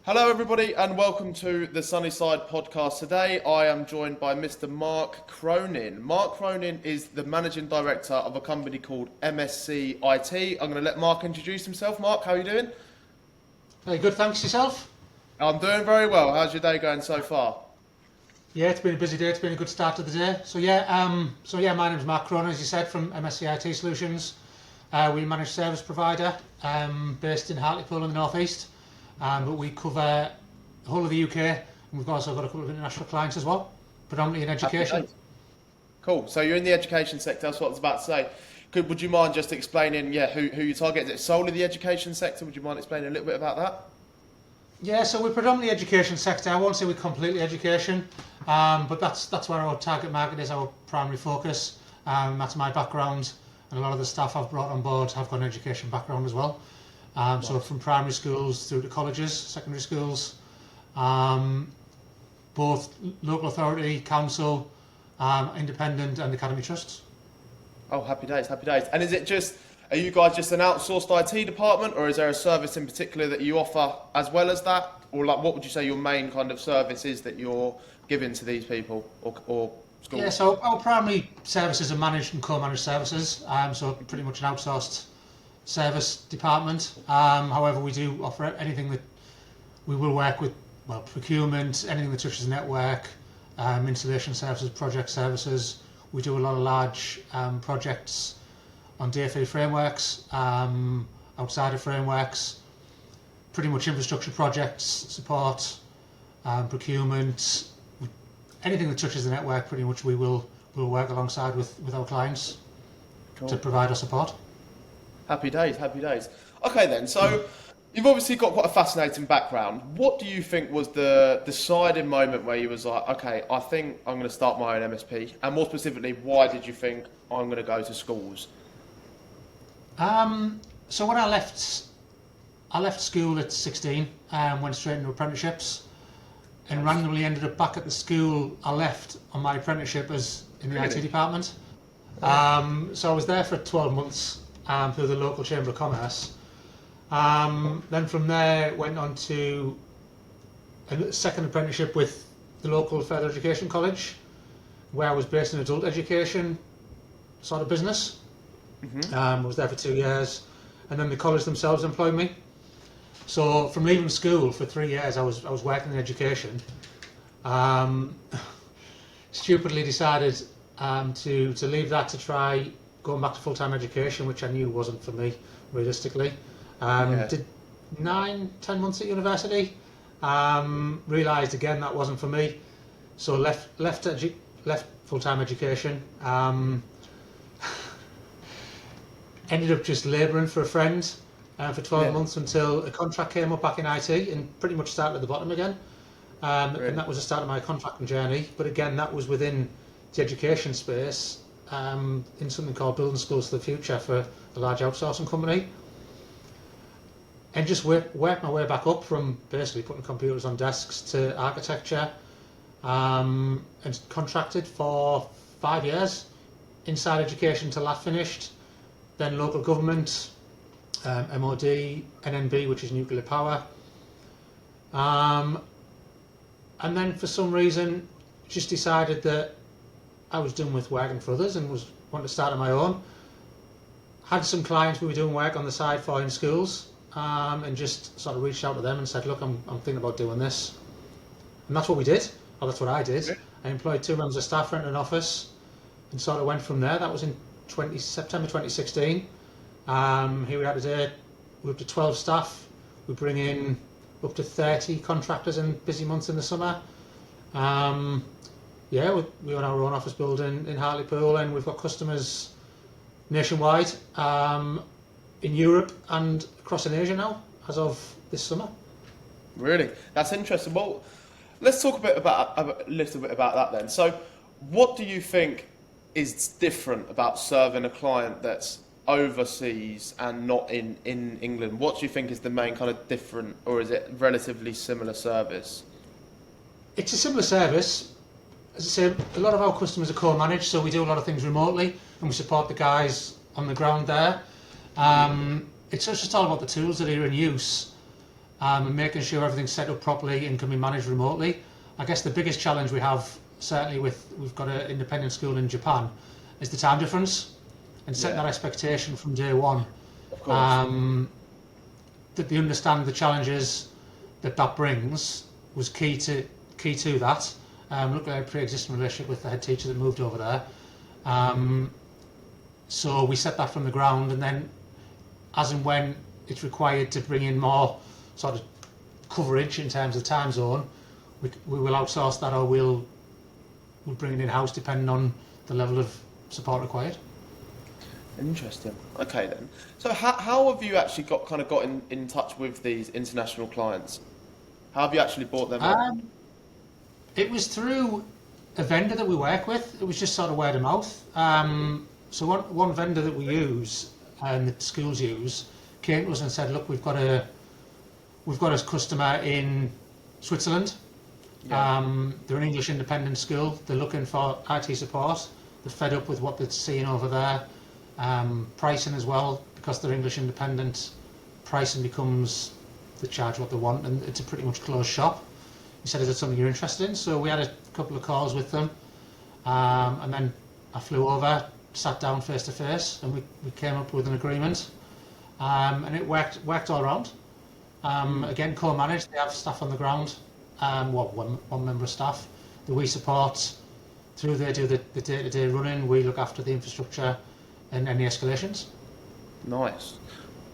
Hello, everybody, and welcome to the Sunnyside podcast. Today, I am joined by Mr. Mark Cronin. Mark Cronin is the managing director of a company called MSC IT. I'm going to let Mark introduce himself. Mark, how are you doing? Very good, thanks. Yourself? I'm doing very well. How's your day going so far? Yeah, it's been a busy day. It's been a good start to the day. My name's Mark Cronin, as you said, from MSC IT Solutions. We're a managed service provider based in Hartlepool in the North East. But we cover the whole of the UK, and we've also got a couple of international clients as well, predominantly in education. Cool. So you're in the education sector. That's what I was about to say. Would you mind just explaining, who you target? Is it solely the education sector? Would you mind explaining a little bit about that? Yeah, so we're predominantly education sector. I won't say we're completely education, but that's where our target market is, our primary focus. That's my background, and a lot of the staff I've brought on board have got an education background as well. So from primary schools through to colleges, secondary schools, both local authority, council, independent and academy trusts. Oh, happy days, happy days. And are you guys just an outsourced IT department, or is there a service in particular that you offer as well as that? Or what would you say your main kind of service is that you're giving to these people or schools? Yeah, so our primary services are managed and co-managed services, so pretty much an outsourced service department. However, we do offer anything that we will work with, procurement, anything that touches the network, installation services, project services. We do a lot of large projects on DFE frameworks, outside of frameworks, pretty much infrastructure projects, support, procurement, anything that touches the network. Pretty much we will work alongside with our clients. Cool. To provide our support. Happy days, happy days. Okay then, so you've obviously got quite a fascinating background. What do you think was the deciding moment where you was like, okay, I think I'm going to start my own MSP? And more specifically, why did you think I'm going to go to schools? So when I left school at 16 and went straight into apprenticeships, and randomly ended up back at the school I left on my apprenticeship as in the IT department. So I was there for 12 months. Through the local Chamber of Commerce. Then from there went on to a second apprenticeship with the local further education college, where I was based in adult education sort of business. I was there for 2 years, and then the college themselves employed me. So from leaving school for 3 years, I was working in education. Stupidly decided to leave that to try going back to full-time education, which I knew wasn't for me, realistically. Did 9-10 months at university. Realised again that wasn't for me, so left full-time education. Ended up just labouring for a friend for 12 months until a contract came up back in IT, and pretty much started at the bottom again. And that was the start of my contracting journey. But again, that was within the education space. In something called Building Schools for the Future for a large outsourcing company, and just worked my way back up from basically putting computers on desks to architecture, and contracted for 5 years inside education till that finished, then local government, MOD, NNB, which is nuclear power, and then for some reason just decided that I was done with working for others and wanted to start on my own. Had some clients we were doing work on the side for in schools, and just sort of reached out to them and said, look, I'm thinking about doing this. And that's what we did, or that's what I did. Yeah. I employed 2 members of staff, rented an office, and sort of went from there. That was in September 2016. Here we are today, we're up to 12 staff. We bring in up to 30 contractors in busy months in the summer. We own our own office building in Hartlepool, and we've got customers nationwide, in Europe and across in Asia now, as of this summer. Really? That's interesting. Well, let's talk a little bit about that then. So, what do you think is different about serving a client that's overseas and not in England? What do you think is the main kind of different, or is it relatively similar service? It's a similar service. As I say, a lot of our customers are co-managed, so we do a lot of things remotely, and we support the guys on the ground there. It's just all about the tools that are in use. and making sure everything's set up properly and can be managed remotely. I guess the biggest challenge we have, certainly we've got an independent school in Japan, is the time difference and setting that expectation from day one. Of course. That they understand the challenges that brings was key to that. Luckily, I had a pre-existing relationship with the head teacher that moved over there. So we set that from the ground, and then as and when it's required to bring in more sort of coverage in terms of time zone, we will outsource that, or we'll bring it in-house depending on the level of support required. Interesting. Okay then. So how have you actually got in touch with these international clients? How have you actually brought them on? It was through a vendor that we work with. It was just sort of word of mouth. So one vendor that we use and the schools use came to us and said, look, we've got a customer in Switzerland. They're an English independent school. They're looking for IT support. They're fed up with what they're seeing over there. Pricing as well, because they're English independent, pricing becomes they charge what they want, and it's a pretty much closed shop. He said, is it something you're interested in? So we had a couple of calls with them, and then I flew over, sat down face to face, and we came up with an agreement, and it worked all around. Again, co-managed. They have staff on the ground, one member of staff that we support through. They do the day-to-day running. We look after the infrastructure and any escalations. Nice.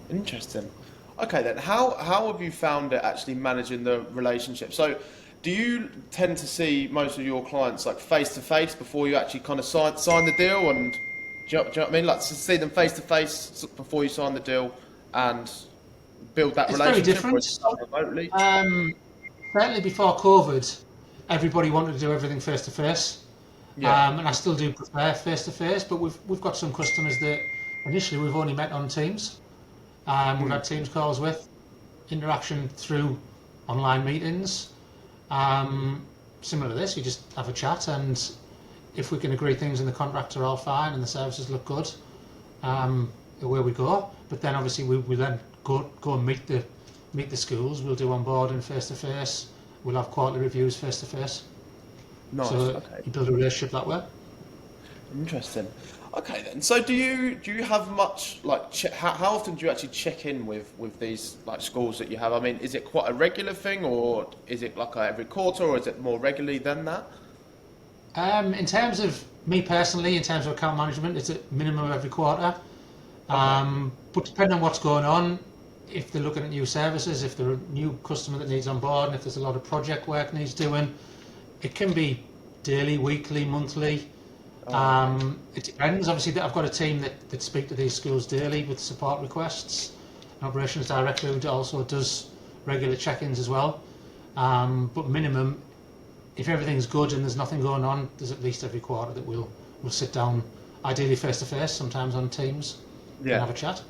Interesting. Okay then, how have you found it actually managing the relationship? So do you tend to see most of your clients like face to face before you actually kind of sign the deal, and do you know what I mean? Like to see them face to face before you sign the deal and build that relationship? It's very different. Remotely? Certainly before COVID, everybody wanted to do everything face to face. And I still do prefer face to face, but we've got some customers that initially we've only met on Teams. We've had Teams calls with, interaction through online meetings. Similar to this, you just have a chat, and if we can agree things in the contract are all fine and the services look good, away we go. But then obviously we then go and meet the schools. We'll do onboarding face to face. We'll have quarterly reviews face to face. Nice. So Okay. you build a relationship that way. Interesting. Okay then. So do you have much like how often do you actually check in with these like schools that you have? I mean, is it quite a regular thing, or is it like every quarter, or is it more regularly than that? In terms of me personally, in terms of account management, it's a minimum every quarter. But depending on what's going on, if they're looking at new services, if they're a new customer that needs on board, and if there's a lot of project work needs doing, it can be daily, weekly, monthly. It depends. Obviously, I've got a team that speak to these schools daily with support requests. An operations director who also does regular check-ins as well. But minimum, if everything's good and there's nothing going on, there's at least every quarter that we'll sit down, ideally face to face, sometimes on Teams, and have a chat.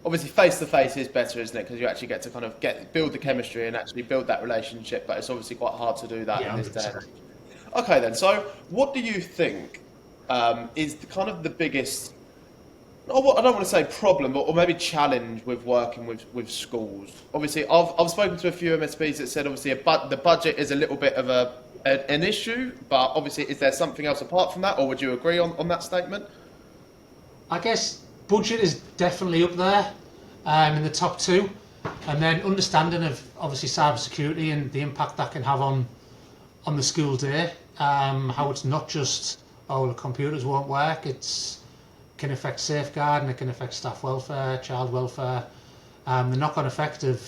Obviously, face to face is better, isn't it? Because you actually get to kind of build the chemistry and actually build that relationship. But it's obviously quite hard to do that in this day. Okay, then. So, what do you think is the biggest? I don't want to say problem, or maybe challenge with working with schools. Obviously, I've spoken to a few MSPs that said obviously the budget is a little bit of an issue. But obviously, is there something else apart from that, or would you agree on that statement? I guess budget is definitely up there in the top two, and then understanding of obviously cybersecurity and the impact that can have on the school day. How it's not just the computers won't work. It can affect safeguarding, it can affect staff welfare, child welfare. The knock-on effect of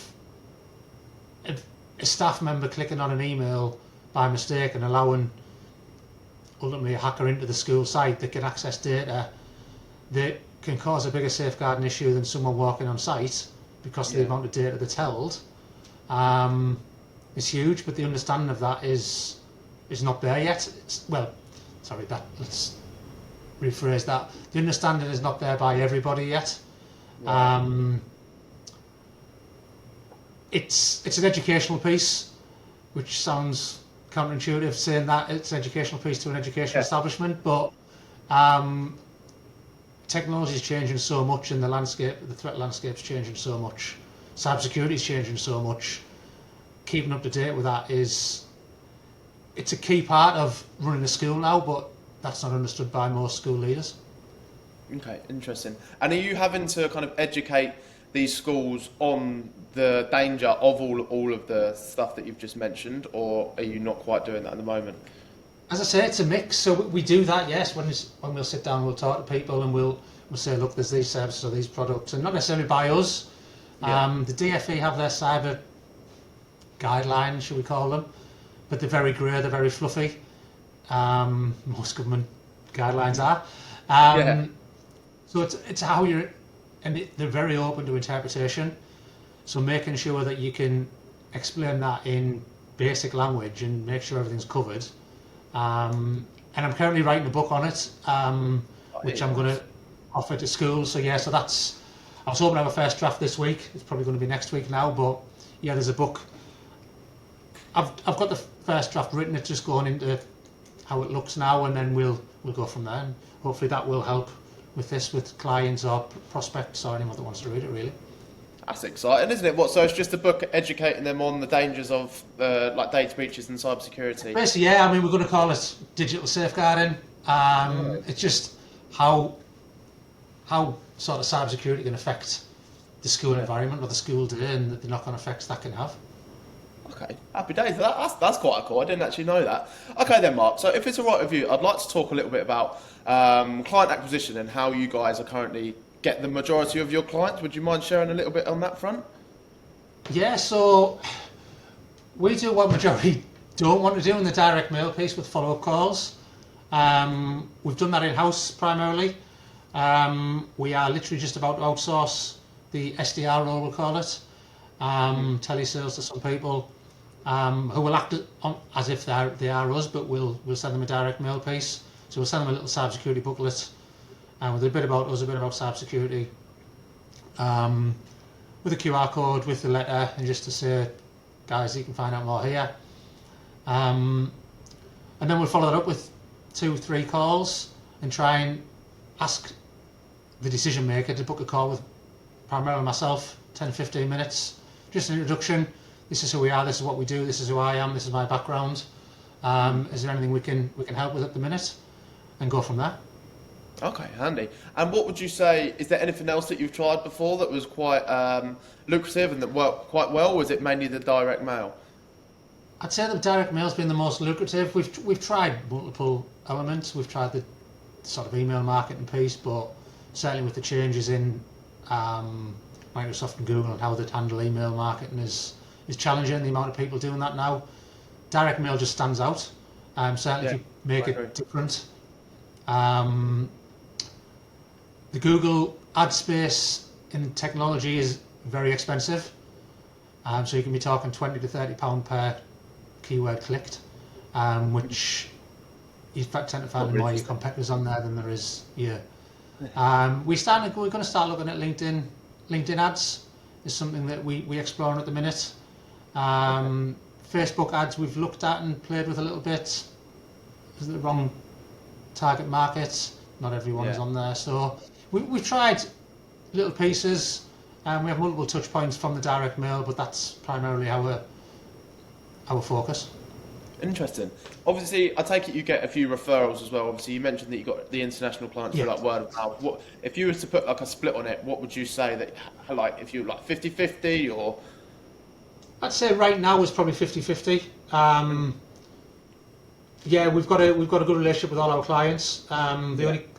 a staff member clicking on an email by mistake and allowing ultimately a hacker into the school site that can access data that can cause a bigger safeguarding issue than someone walking on site because of the amount of data that's held is huge. But the understanding of that is not there yet. Let's rephrase that. The understanding is not there by everybody yet. It's an educational piece, which sounds counterintuitive saying that it's an educational piece to an educational establishment, but technology is changing so much, and the threat landscape's changing so much. cybersecurity is changing so much. Keeping up to date with that it's a key part of running a school now, but that's not understood by most school leaders. Okay, interesting. And are you having to kind of educate these schools on the danger of all of the stuff that you've just mentioned, or are you not quite doing that at the moment? As I say, it's a mix. So we do that, yes. When we'll sit down, we'll talk to people, and we'll say, look, there's these services or these products, and not necessarily by us. Yeah. The DFE have their cyber guidelines, should we call them, but they're very grey, they're very fluffy. Most government guidelines are. Yeah. So it's how you're, and they're very open to interpretation. So making sure that you can explain that in basic language and make sure everything's covered. And I'm currently writing a book on it, which I'm going to offer to schools. So yeah, so that's, I was hoping to have a first draft this week. It's probably going to be next week now, but yeah, there's a book. I've got the first draft written. It's just going into how it looks now, and then we'll go from there. And hopefully that will help with clients or prospects or anyone that wants to read it, really. That's exciting, isn't it? So it's just a book educating them on the dangers of like data breaches and cybersecurity. Basically, yeah. I mean, we're going to call it digital safeguarding. It's just how sort of cybersecurity can affect the school environment or the school day, and the knock-on effects that can have. Okay, happy days. That's quite cool. I didn't actually know that. Okay then, Mark. So if it's all right with you, I'd like to talk a little bit about client acquisition and how you guys are currently get the majority of your clients. Would you mind sharing a little bit on that front? Yeah, so we do what majority don't want to do in the direct mail piece with follow-up calls. We've done that in-house primarily. We are literally just about to outsource the SDR role, we'll call it. Telesales to some people who will act as if they are us, but we'll send them a direct mail piece. So we'll send them a little cybersecurity booklet with a bit about us, a bit about cybersecurity, with a QR code, with the letter, and just to say, guys, you can find out more here. And then we'll follow that up with 2-3 calls and try and ask the decision maker to book a call with primarily myself, 10-15 minutes, just an introduction. This is who we are, this is what we do, this is who I am, this is my background. Is there anything we can help with at the minute? And go from there. Okay, handy. And what would you say, is there anything else that you've tried before that was quite lucrative and that worked quite well, or was it mainly the direct mail? I'd say the direct mail's been the most lucrative. We've tried multiple elements. We've tried the sort of email marketing piece, but certainly with the changes in Microsoft and Google and how they handle email marketing is challenging. The amount of people doing that now, direct mail just stands out. Certainly if you make it different. The Google ad space in technology is very expensive, so you can be talking £20 to £30 per keyword clicked, which you tend to find more your competitors on there than there is here. We're going to start looking at LinkedIn ads is something that we explore at the minute. Facebook ads we've looked at and played with a little bit. Is it the wrong target market? Not everyone is on there, so we've tried little pieces, and we have multiple touch points from the direct mail, but that's primarily our focus. Interesting. Obviously, I take it you get a few referrals as well. Obviously, you mentioned that you got the international clients through like word of mouth. What if you were to put like a split on it? What would you say that, like, if you were like 50-50 or? I'd say right now it's probably 50-50. Yeah, we've got a good relationship with all our clients.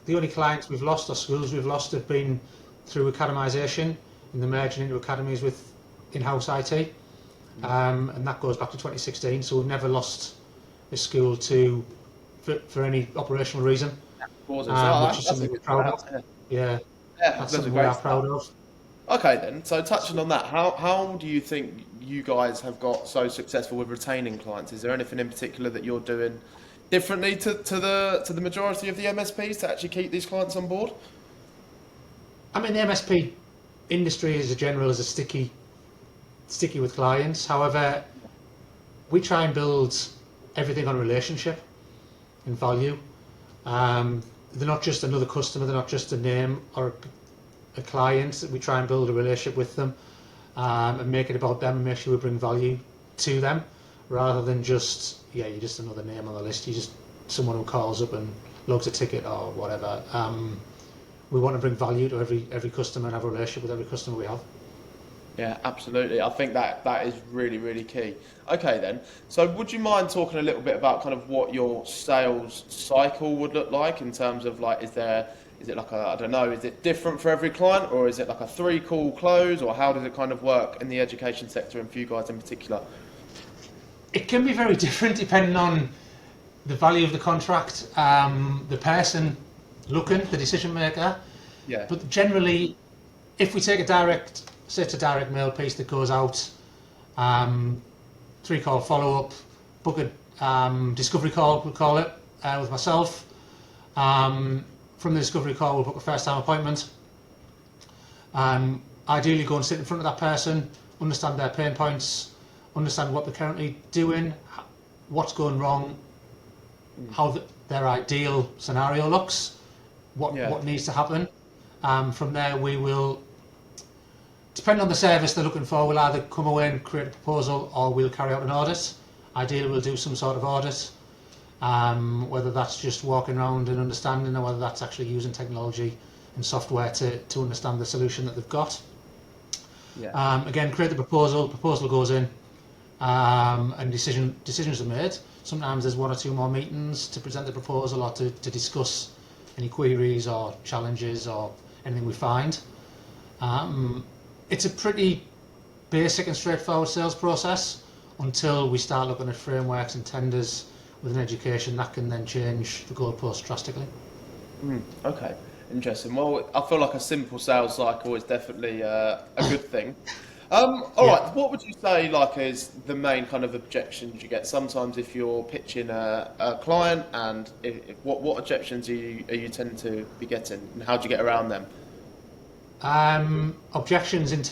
The only clients we've lost or schools we've lost have been through academisation and the merging into academies with in-house IT, and that goes back to 2016. So we've never lost a school for any operational reason, which is something we're proud of. Yeah, that's something we are proud of. Okay then, so touching on that, how do you think you guys have got so successful with retaining clients? Is there anything in particular that you're doing differently to the majority of the MSPs to actually keep these clients on board? I mean, the MSP industry as a general is sticky with clients. However, we try and build everything on relationship and value. They're not just another customer, they're not just a name or a client. We try and build a relationship with them. and make it about them and make sure we bring value to them, rather than just, you're just another name on the list. You're just someone who calls up and logs a ticket or whatever. We want to bring value to every customer and have a relationship with every customer we have. Yeah, absolutely. I think that is really, really key. Okay then, so would you mind talking a little bit about kind of what your sales cycle would look like in terms of like, is it like I don't know, is it different for every client, or is it like a 3-call close, or how does it kind of work in the education sector and for you guys in particular? It can be very different depending on the value of the contract, the person looking, the decision maker. Yeah. But generally, if we take it's a direct mail piece that goes out, 3-call follow-up, book a discovery call, we'll call it, with myself. From the discovery call, we'll book a first-time appointment. Ideally, go and sit in front of that person, understand their pain points, understand what they're currently doing, what's going wrong, how their ideal scenario looks, what needs to happen. From there, we will, depending on the service they're looking for, we'll either come away and create a proposal, or we'll carry out an audit. Ideally, we'll do some sort of audit, whether that's just walking around and understanding, or whether that's actually using technology and software to understand the solution that they've got. Yeah. Again, create the proposal goes in, and decisions are made. Sometimes there's 1 or 2 more meetings to present the proposal, or to discuss any queries or challenges or anything we find. It's a pretty basic and straightforward sales process until we start looking at frameworks and tenders within education. That can then change the goalposts drastically. Okay, interesting. Well, I feel like a simple sales cycle is definitely a good thing. All right, what would you say like is the main kind of objections you get sometimes if you're pitching a client, and what objections are you tend to be getting, and how do you get around them? Objections into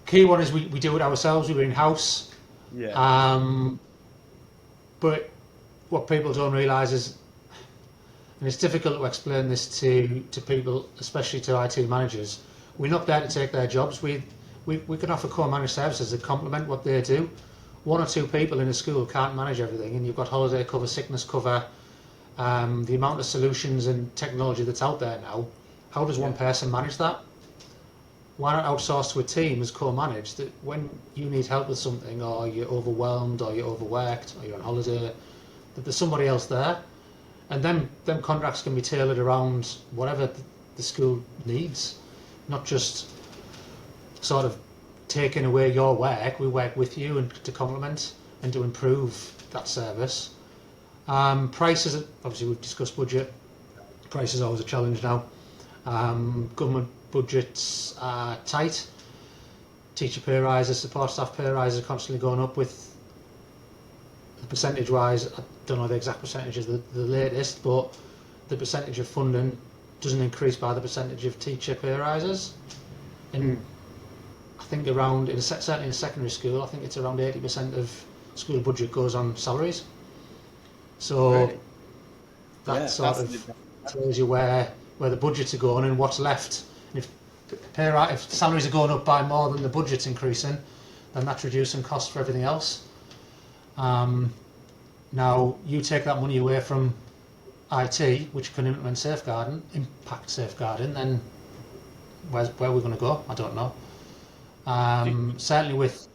key one is we do it ourselves. We're in house. Yeah. But what people don't realise is, and it's difficult to explain this to people, especially to IT managers, we're not there to take their jobs. We can offer core managed services that complement what they do. 1 or 2 people in a school can't manage everything, and you've got holiday cover, sickness cover, the amount of solutions and technology that's out there now. How does one person manage that? Why not outsource to a team as co-managed, that when you need help with something, or you're overwhelmed, or you're overworked, or you're on holiday, that there's somebody else there, and them contracts can be tailored around whatever the school needs, not just sort of taking away your work. We work with you and to complement and to improve that service. Prices, obviously we've discussed budget. Price is always a challenge now. Government budgets are tight. Teacher pay rises, support staff pay rises are constantly going up. With the percentage wise, I don't know the exact percentages, the latest, but the percentage of funding doesn't increase by the percentage of teacher pay rises. And I think certainly in secondary school, I think it's around 80% of school budget goes on salaries. So Really? that sort of tells you where the budgets are going and what's left. And if salaries are going up by more than the budget's increasing, then that's reducing costs for everything else. Now you take that money away from IT, which can impact safeguarding, then where are we going to go? I don't know. Certainly with,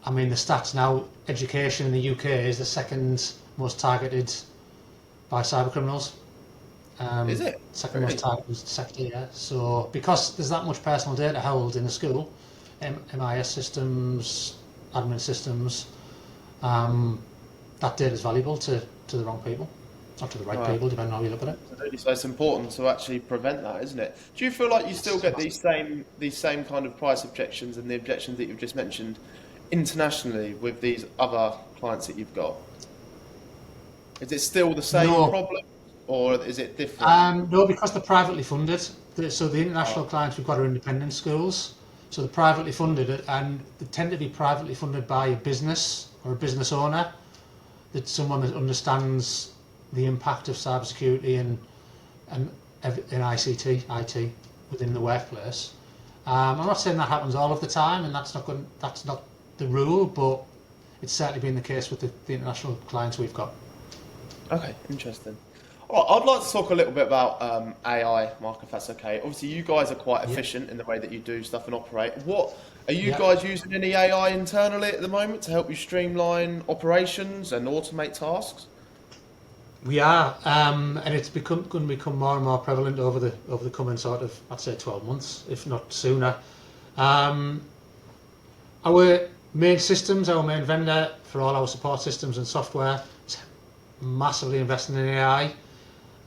the stats now, education in the UK is the second most targeted by cyber criminals. Is it? Second most targeted sector, yeah. So because there's that much personal data held in a school, MIS systems, admin systems, that data is valuable to the wrong people, or to the right people, depending on how you look at it. So it's important to actually prevent that, isn't it? Do you feel like you still get these same kind of price objections and the objections that you've just mentioned internationally with these other clients that you've got? Is it still the same problem, or is it different? No, because they're privately funded. So the international clients we've got are independent schools. So they're privately funded, and they tend to be privately funded by a business or a business owner, that someone that understands the impact of cybersecurity and ICT, IT within the workplace. I'm not saying that happens all of the time, and that's not the rule, but it's certainly been the case with the international clients we've got. Okay, interesting. All right, I'd like to talk a little bit about AI, Mark, if that's okay. Obviously, you guys are quite efficient in the way that you do stuff and operate. What are you guys using any AI internally at the moment to help you streamline operations and automate tasks? We are, and it's going to become more and more prevalent over the coming sort of, I'd say, 12 months, if not sooner. Our main systems, our main vendor for all our support systems and software, is massively investing in AI.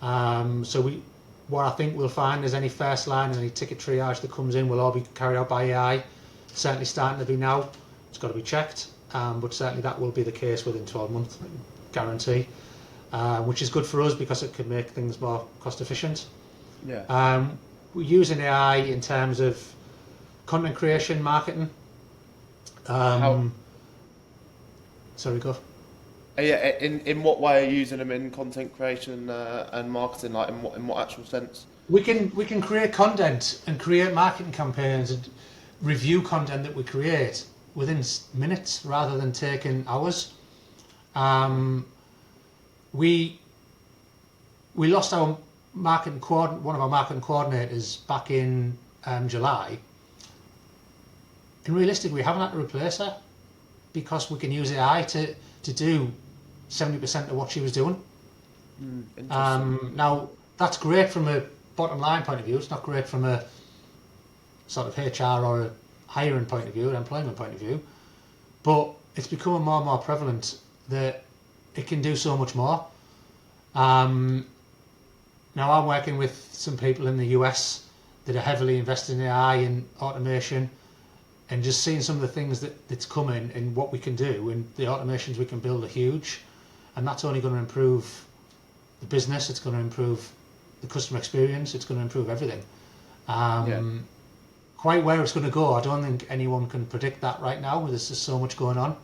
What I think we'll find is any first line and any ticket triage that comes in will all be carried out by AI. Certainly starting to be now. It's got to be checked, but certainly that will be the case within 12 months, guarantee. Which is good for us because it can make things more cost efficient. Yeah. We're using AI in terms of content creation, marketing. Sorry, go. Yeah. In what way are you using them in content creation and marketing? Like in what actual sense? We can create content and create marketing campaigns and review content that we create within minutes rather than taking hours. We lost our one of our marketing coordinators back in July. And realistically, we haven't had to replace her because we can use AI to do 70% of what she was doing. Now, that's great from a bottom line point of view. It's not great from a sort of HR or a hiring point of view, an employment point of view. But it's becoming more and more prevalent that it can do so much more. Now I'm working with some people in the US that are heavily invested in AI and automation, and just seeing some of the things that's coming and what we can do and the automations we can build are huge, and that's only going to improve the business. It's going to improve the customer experience. It's going to improve everything. Quite where it's going to go, I don't think anyone can predict that right now. There's just so much going on.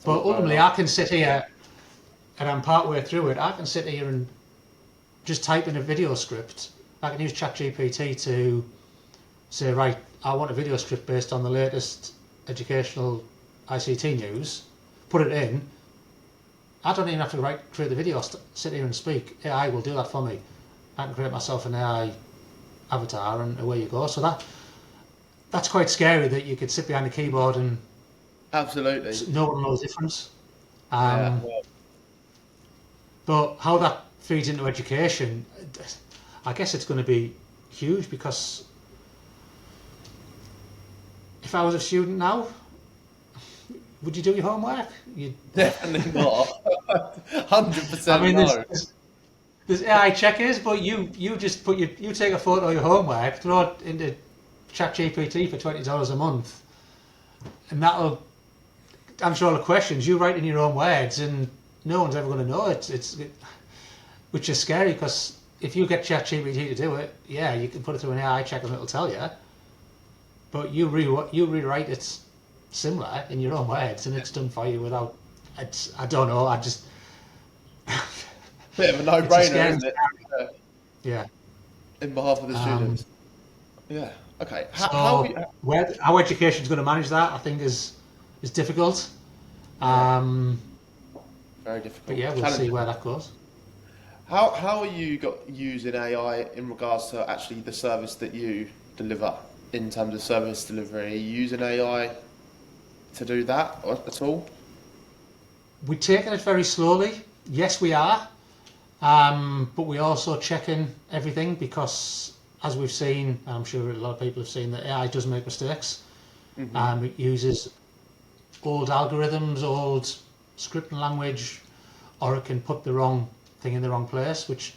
But ultimately, I can sit here, and I'm partway through it. I can sit here and just type in a video script. I can use ChatGPT to say, right, I want a video script based on the latest educational ICT news. Put it in. I don't even have to create the video, sit here and speak. AI will do that for me. I can create myself an AI avatar, and away you go. So that's quite scary that you could sit behind a keyboard and absolutely no one knows the difference. But how that feeds into education, I guess it's going to be huge, because if I was a student now, would you do your homework? Definitely not. 100% I mean, no. there's AI checkers, but you just you take a photo of your homework, throw it into ChatGPT for $20 a month, and that'll answer all the questions. You write in your own words, and no one's ever going to know it. Which is scary, because if you get ChatGPT to do it, yeah, you can put it through an AI check and it'll tell you. But you rewrite it similar in your own words, and it's done for you without. I don't know. I just bit of a no-brainer, isn't it? Yeah. In behalf of the students. Yeah. Okay. How education's going to manage that, I think, is difficult. Very difficult. But yeah, we'll see where that goes. How are you using AI in regards to actually the service that you deliver, in terms of service delivery? Are you using AI to do that at all? We're taking it very slowly. Yes, we are. But we're also checking everything, because as we've seen, I'm sure a lot of people have seen, that AI does make mistakes. It uses old algorithms, old scripting language, or it can put the wrong thing in the wrong place, which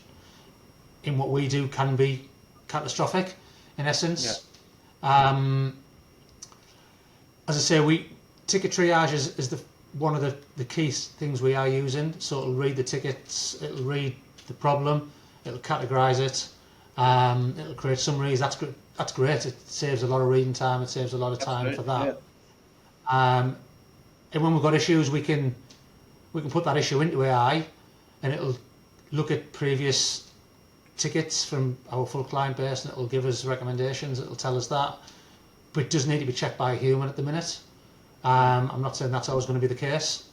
in what we do can be catastrophic in essence. Yeah. As I say, ticket triage is one of the key things we are using. So it'll read the tickets, it'll read the problem, it'll categorise it, it'll create summaries. That's great. It saves a lot of reading time. It saves a lot of time for that. Yeah. And when we've got issues, we can put that issue into AI, and it'll look at previous tickets from our full client base, and it'll give us recommendations. It'll tell us that. but it does need to be checked by a human at the minute. I'm not saying that's always going to be the case,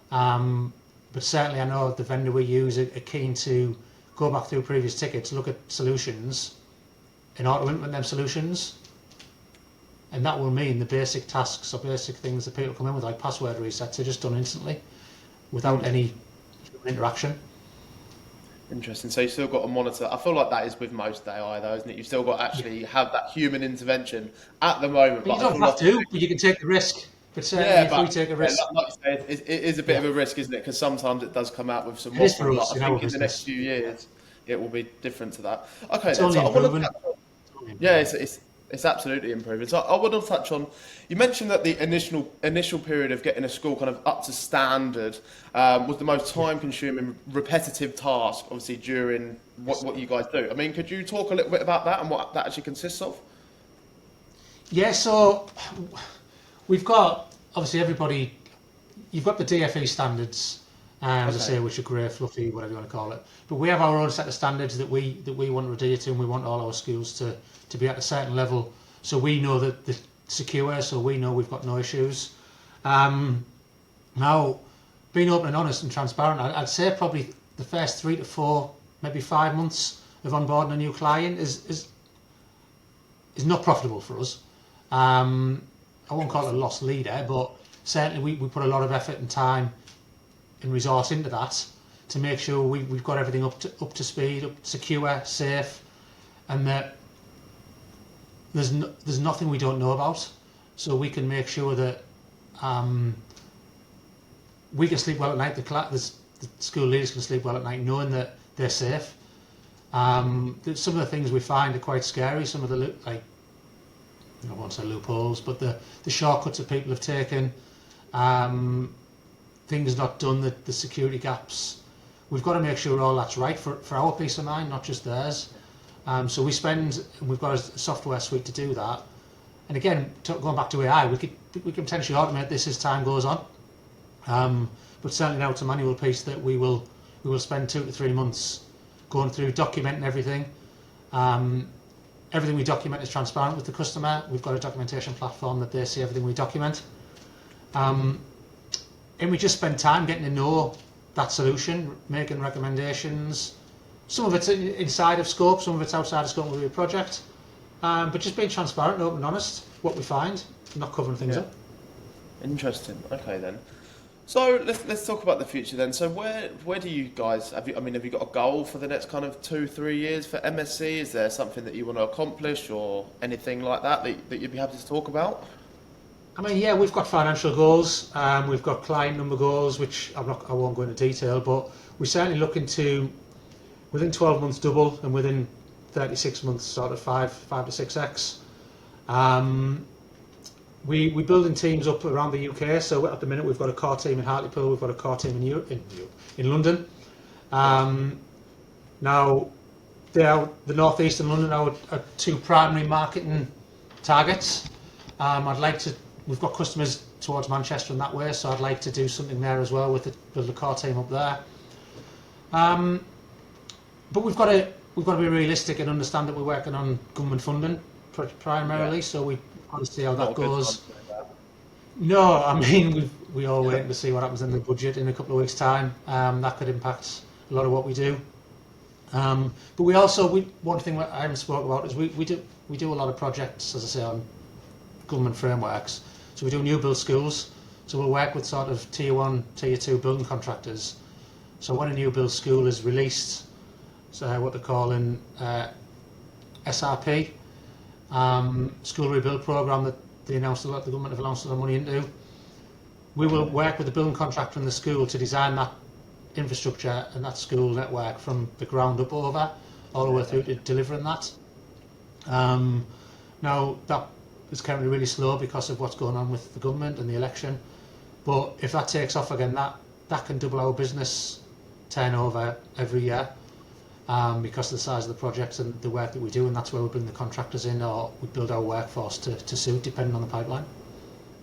but certainly I know the vendor we use are keen to go back through previous tickets, look at solutions, and auto-implement them solutions. And that will mean the basic tasks or basic things that people come in with, like password resets, are just done instantly without any human interaction. Interesting. So you've still got to monitor. I feel like that is with most AI, though, isn't it? You've still got to actually have that human intervention at the moment. But you don't have to, but you can take the risk. But certainly if we take a risk... like you said, it is a bit of a risk, isn't it? Because sometimes it does come out with some... It is for us, I think in the next few years, it will be different to that. Okay, it's only improving. Yeah, it's absolutely improving. So I want to touch on, you mentioned that the initial period of getting a school kind of up to standard was the most time-consuming, repetitive task, obviously, during what you guys do. I mean, could you talk a little bit about that and what that actually consists of? Yeah, so we've got, obviously, everybody, you've got the DFE standards, as I say, which are grey, fluffy, whatever you want to call it. But we have our own set of standards that we want to adhere to, and we want all our schools to be at a certain level, so we know that they're secure, so we know we've got no issues. Now, being open and honest and transparent, I'd say probably the first 3 to 4, maybe 5 months of onboarding a new client is not profitable for us. I won't call it a lost leader, but certainly we put a lot of effort and time and resource into that to make sure we've got everything up to speed, secure, safe, and that there's nothing we don't know about, so we can make sure that we can sleep well at night. The school leaders can sleep well at night, knowing that they're safe. Some of the things we find are quite scary. Some of the I won't say loopholes, but the shortcuts that people have taken, things not done, the security gaps. We've got to make sure all that's right for our peace of mind, not just theirs. So we've got a software suite to do that. And again, going back to AI, we can potentially automate this as time goes on. But certainly now it's a manual piece that we will spend 2 to 3 months going through, documenting everything. Everything we document is transparent with the customer. We've got a documentation platform that they see everything we document. And we just spend time getting to know that solution, making recommendations. Some of it's inside of scope, some of it's outside of scope of the project. But just being transparent, open and honest, what we find, not covering things up. Interesting. Okay then. So let's talk about the future then. So where do you guys have you got a goal for the next kind of 2-3 years for MSC? Is there something that you want to accomplish or anything like that you'd be happy to talk about? I mean, yeah, we've got financial goals. We've got client number goals, which I won't go into detail, but we're certainly looking to, within 12 months, double, and within 36 months, sort of 5 to 6x. We're building teams up around the UK. So at the minute, we've got a core team in Hartlepool, we've got a core team in London. Now, the North East and London are 2 primary marketing targets. We've got customers towards Manchester in that way, so I'd like to do something there as well with the core team up there. But we've got to be realistic and understand that we're working on government funding primarily, so we've got to see how that goes. No, I mean we all waiting to see what happens in the budget in a couple of weeks' time. That could impact a lot of what we do. But one thing that I haven't spoken about is we do a lot of projects, as I say, on government frameworks. So we do new build schools. So we'll work with sort of tier 1, tier 2 building contractors. So when a new build school is released, so what they're calling SRP, school rebuild program that the government have announced a lot of money into, we will work with the building contractor and the school to design that infrastructure and that school network from the ground up over, all the way through to delivering that. Now that is currently really slow because of what's going on with the government and the election, but if that takes off again, that can double our business turnover every year, because of the size of the projects and the work that we do, and that's where we bring the contractors in, or we build our workforce to suit, depending on the pipeline.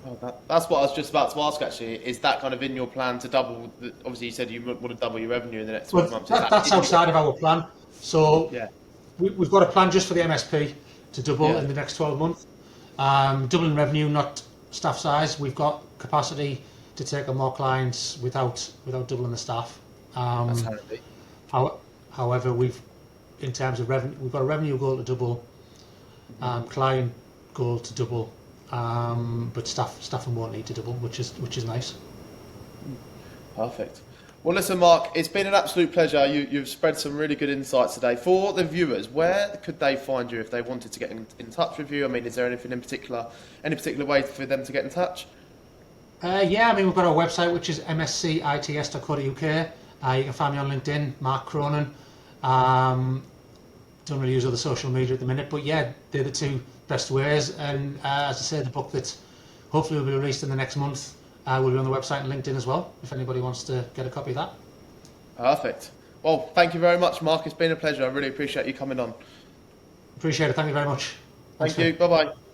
Oh, that's what I was just about to ask. Actually, is that kind of in your plan to double? Obviously, you said you want to double your revenue in the next 12 months. That's outside of our plan. So we've got a plan just for the MSP to double in the next 12 months. Doubling revenue, not staff size. We've got capacity to take on more clients without doubling the staff. That's handy. However, in terms of revenue, we've got a revenue goal to double, client goal to double, but staffing won't need to double, which is nice. Perfect. Well, listen, Mark, it's been an absolute pleasure. You've spread some really good insights today. For the viewers, where could they find you if they wanted to get in touch with you? I mean, is there anything in particular, any particular way for them to get in touch? Yeah, I mean, we've got our website, which is mscits.co.uk. You can find me on LinkedIn, Mark Cronin. Don't really use other social media at the minute, but yeah, they're the two best ways. And as I say, the book that hopefully will be released in the next month will be on the website and LinkedIn as well, if anybody wants to get a copy of that. Perfect. Well, thank you very much, Mark. It's been a pleasure. I really appreciate you coming on. Appreciate it. Thank you very much. Thank you. Bye-bye.